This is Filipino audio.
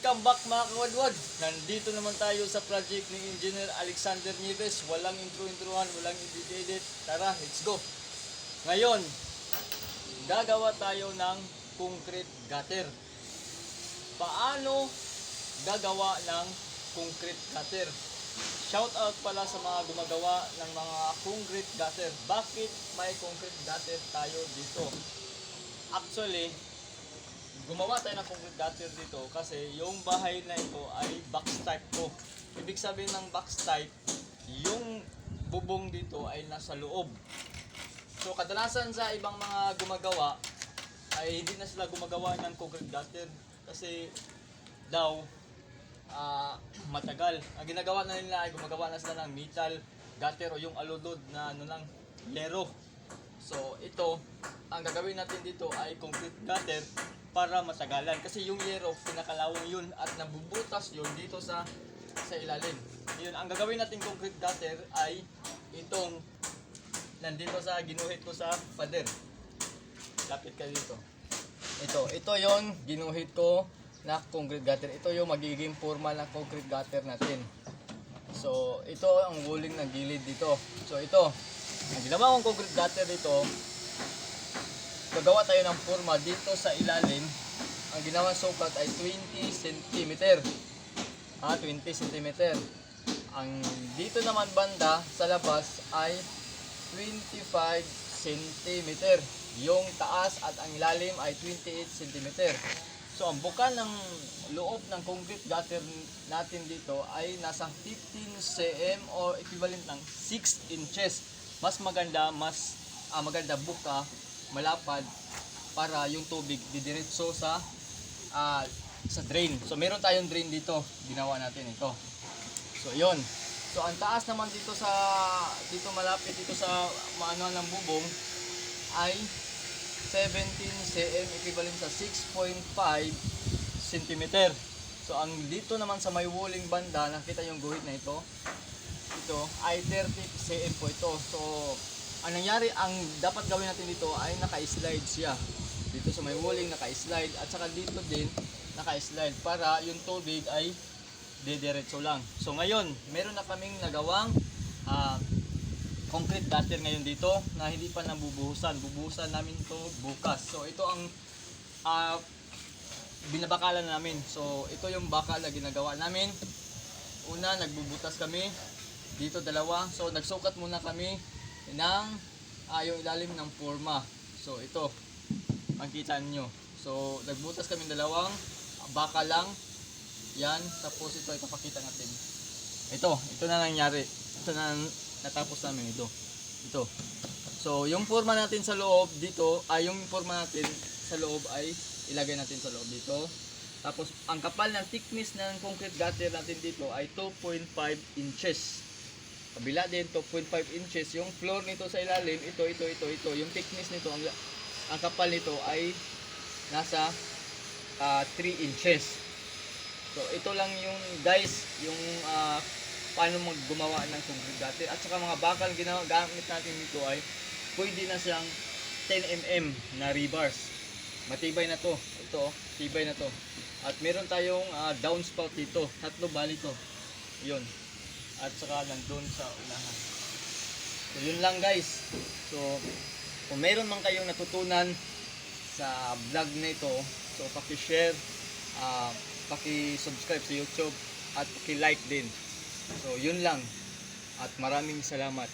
Welcome back mga kawadwad. Nandito naman tayo sa project ni Engineer Alexander Nieves. Walang intro-introhan, walang edit-edit. Tara, let's go. Ngayon, gagawa tayo ng concrete gutter. Paano gagawa ng concrete gutter? Shout out pala sa mga gumagawa ng mga concrete gutter. Bakit may concrete gutter tayo dito? Actually, gumawa tayo ng concrete gutter dito kasi yung bahay na ito ay box type po. Ibig sabihin ng box type, yung bubong dito ay nasa loob. So kadalasan sa ibang mga gumagawa ay hindi na sila gumagawa ng concrete gutter kasi daw matagal. Ang ginagawa na nila ay gumagawa na sila ng metal gutter o yung aludod na ng yero. So ito, ang gagawin natin dito ay concrete gutter para matagalan kasi yung yero pinakalawang yun at nabubutas yun dito sa ilalim. Yun, ang gagawin natin concrete gutter ay itong nandito sa ginuhit ko sa pader. Lapit ka dito. Ito yung ginuhit ko na concrete gutter. Ito yung magiging forma ng concrete gutter natin. So ito ang walling ng gilid dito. So ito, ang ginawa kong concrete gutter dito, gagawa tayo ng forma dito sa ilalim. Ang ginawang sukat ay 20 cm. 20 cm. Ang dito naman banda sa labas ay 25 cm. Yung taas at ang ilalim ay 28 cm. So ang buka ng loob ng concrete gutter natin dito ay nasa 15 cm o equivalent ng 6 inches. Mas maganda, maganda buka, malapad para yung tubig didiretso sa drain. So meron tayong drain dito, ginawa natin ito. So yun. So ang taas naman dito malapit dito sa maano ng bubong ay 17 cm equivalent sa 6.5 cm. So ang dito naman sa may walling banda, nakita yung guhit na ito ay 30 cm po ito. So ang nangyari, ang dapat gawin natin dito ay naka-slide siya. Dito sa may walling naka-slide at saka dito din naka-slide para yung tubig ay didiretso lang. So ngayon, meron na kaming nagawang concrete gutter ngayon dito na hindi pa nabubuhusan. Bubuhusan namin to bukas. So ito ang binabakalan namin. So ito yung bakal na ginagawa namin. Una, nagbubutas kami dito dalawa. So nagsukat muna kami ng yung ilalim ng forma. So ito ang kita nyo. So nagbutas kami dalawang baka lang yan, tapos ito ipapakita natin. Ito na nangyari. Ito na natapos namin ito. So yung forma natin sa loob dito yung forma natin sa loob ay ilagay natin sa loob dito. Tapos ang kapal ng thickness ng concrete gutter natin dito ay 2.5 inches. Kabila din 2.5 inches. Yung floor nito sa ilalim, ito. Yung thickness nito, ang kapal nito ay nasa 3 inches. So ito lang yung guys, yung paano gumawa ng concrete gutter. At saka mga bakal gamit natin dito ay pwede na siyang 10 mm na rebars. Matibay na to. Ito, tibay na to. At meron tayong downspout dito. 3 bali to. Yun. At saka nandun sa unahan. So yun lang guys. So kung meron man kayong natutunan sa vlog na ito, so paki-share, paki-subscribe sa YouTube at paki-like din. So yun lang. At maraming salamat.